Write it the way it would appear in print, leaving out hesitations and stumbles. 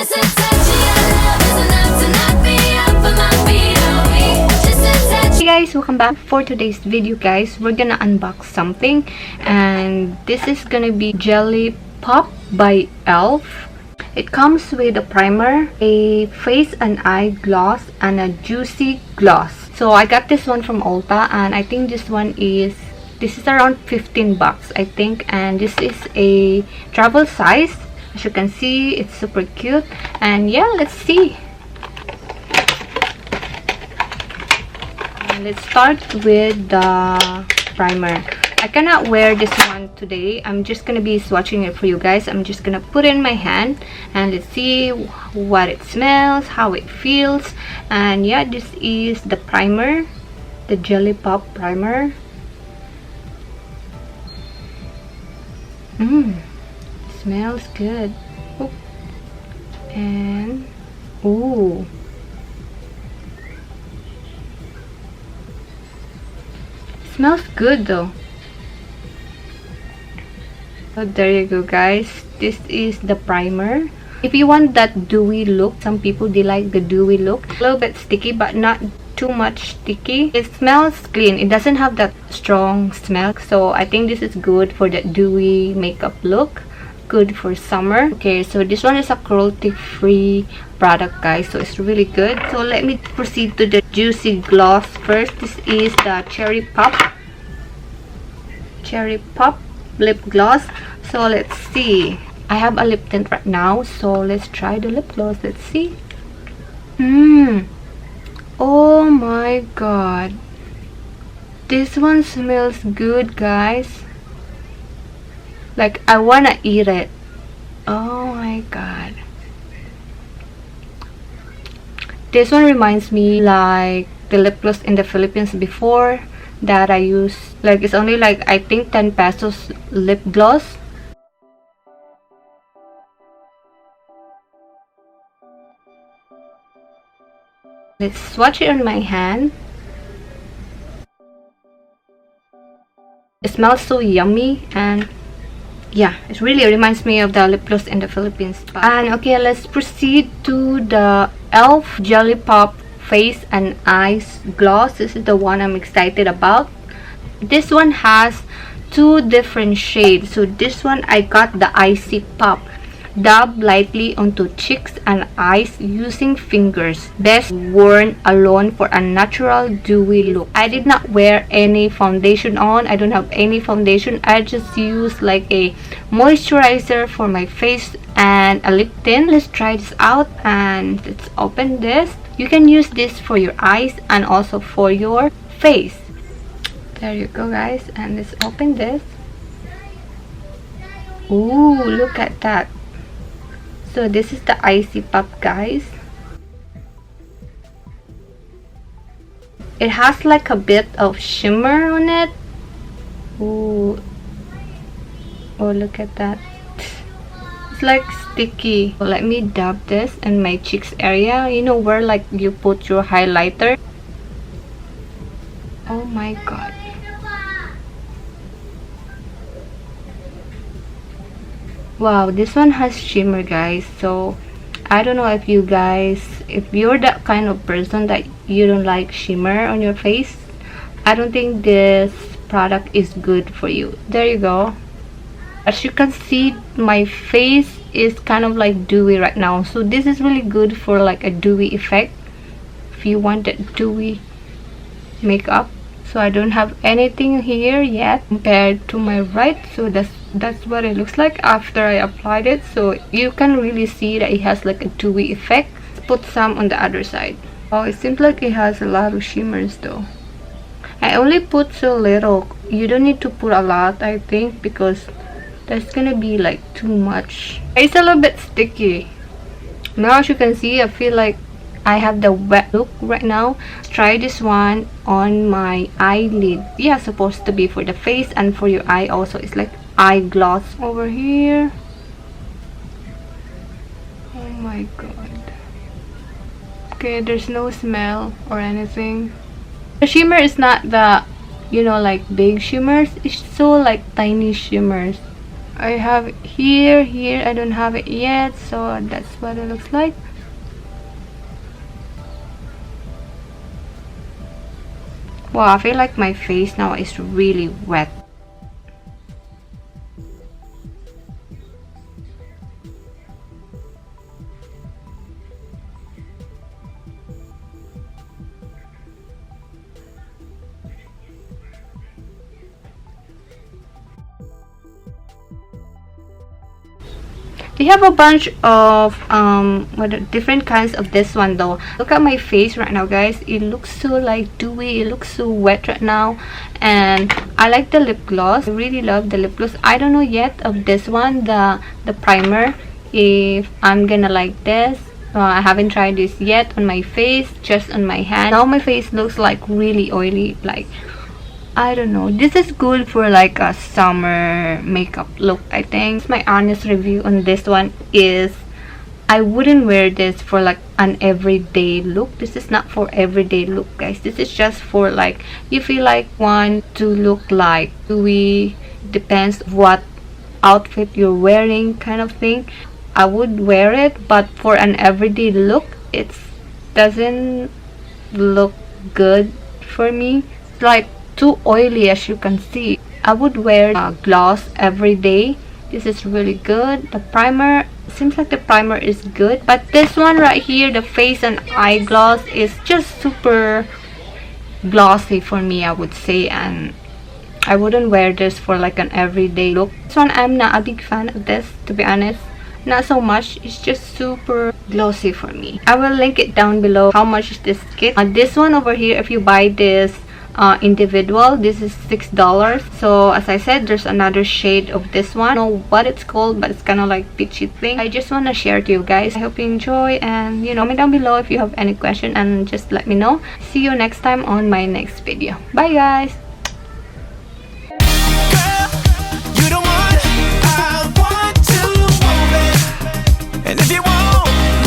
Just a touch of your love is enough to knock me off of my feet. Oh, we just a touch. Hey guys, welcome back. For today's video guys, we're gonna unbox something, and this is gonna be Jelly Pop by E.l.F. It comes with a primer, a face and eye gloss, and a juicy gloss. So I got this one from Ulta, and I think this is around 15 bucks I think, and this is a travel size. As you can see, it's super cute. And yeah, let's see. Let's start with the primer. I cannot wear this one today. I'm just gonna be swatching it for you guys. I'm just gonna put it in my hand and let's see what it smells, how it feels. And yeah, this is the primer, the Jelly Pop primer. Smells good. Oh. And ooh, smells good though. So there you go guys, this is the primer. If you want that dewy look, some people they like the dewy look, a little bit sticky but not too much sticky. It smells clean, it doesn't have that strong smell, so I think this is good for that dewy makeup look, good for summer. Okay, so this one is a cruelty free product guys, so it's really good. So let me proceed to the juicy gloss first. This is the Cherry Pop lip gloss. So let's see, I have a lip tint right now, so let's try the lip gloss. Let's see. Oh my god, this one smells good guys, like I wanna eat it. Oh my god, this one reminds me like the lip gloss in the Philippines before that I use. Like it's only like I think 10 pesos lip gloss. Let's swatch it on my hand. It smells so yummy, and yeah, it really reminds me of the lip gloss in the Philippines. And okay, let's proceed to the E.l.F. Jelly Pop face and eyes gloss. This is the one I'm excited about. This one has two different shades. So this one I got the Icy Pop. Dab lightly onto cheeks and eyes using fingers. Best worn alone for a natural dewy look. I did not wear any foundation on. I don't have any foundation. I just use like a moisturizer for my face and a lip tint. Let's try this out and let's open this. You can use this for your eyes and also for your face. There you go guys, and let's open this. Ooh, look at that. So this is the Icy Pop guys. It has like a bit of shimmer on it. Ooh. Oh, look at that. It's like sticky. So let me dab this in my cheeks area. You know where like you put your highlighter. Oh my god. Wow, this one has shimmer guys. So I don't know if you guys, if you're that kind of person that you don't like shimmer on your face, I don't think this product is good for you. There you go. As you can see, my face is kind of like dewy right now, so this is really good for like a dewy effect if you want that dewy makeup. So I don't have anything here yet compared to my right, so that's what it looks like after I applied it. So you can really see that it has like a dewy effect. Let's put some on the other side. Oh, it seems like it has a lot of shimmers though. I only put so little. You don't need to put a lot I think, because that's gonna be like too much. It's a little bit sticky. Now as you can see, I feel like I have the wet look right now. Let's try this one on my eyelid. Yeah, supposed to be for the face and for your eye also. It's like eye gloss over here. Oh my god. Okay, there's no smell or anything. The shimmer is not the, you know, like big shimmers. It's so like tiny shimmers. I have here, I don't have it yet, so that's what it looks like. Wow, I feel like my face now is really wet. They have a bunch of different kinds of this one though. Look at my face right now, guys. It looks so like dewy, it looks so wet right now. And I like the lip gloss. I really love the lip gloss. I don't know yet of this one, the primer, if I'm gonna like this. I haven't tried this yet on my face, just on my hand. Now my face looks like really oily, like I don't know. This is good for like a summer makeup look, I think. My honest review on this one is I wouldn't wear this for like an everyday look. This is not for everyday look, guys. This is just for like you feel like want to look like dewy, depends what outfit you're wearing kind of thing. I would wear it, but for an everyday look, it doesn't look good for me. It's like too oily, as you can see. I would wear gloss every day. This is really good. The primer, seems like the primer is good, but this one right here, the face and eye gloss, is just super glossy for me, I would say, and I wouldn't wear this for like an everyday look. This one, I'm not a big fan of this, to be honest. Not so much. It's just super glossy for me. I will link it down below how much is this kit. This one over here, if you buy this individual, this is $6. So as I said, there's another shade of this one. I don't know what it's called, but it's kind of like peachy thing. I just want to share to you guys. I hope you enjoy, and you know, comment down below if you have any question and just let me know. See you next time on my next video. Bye guys.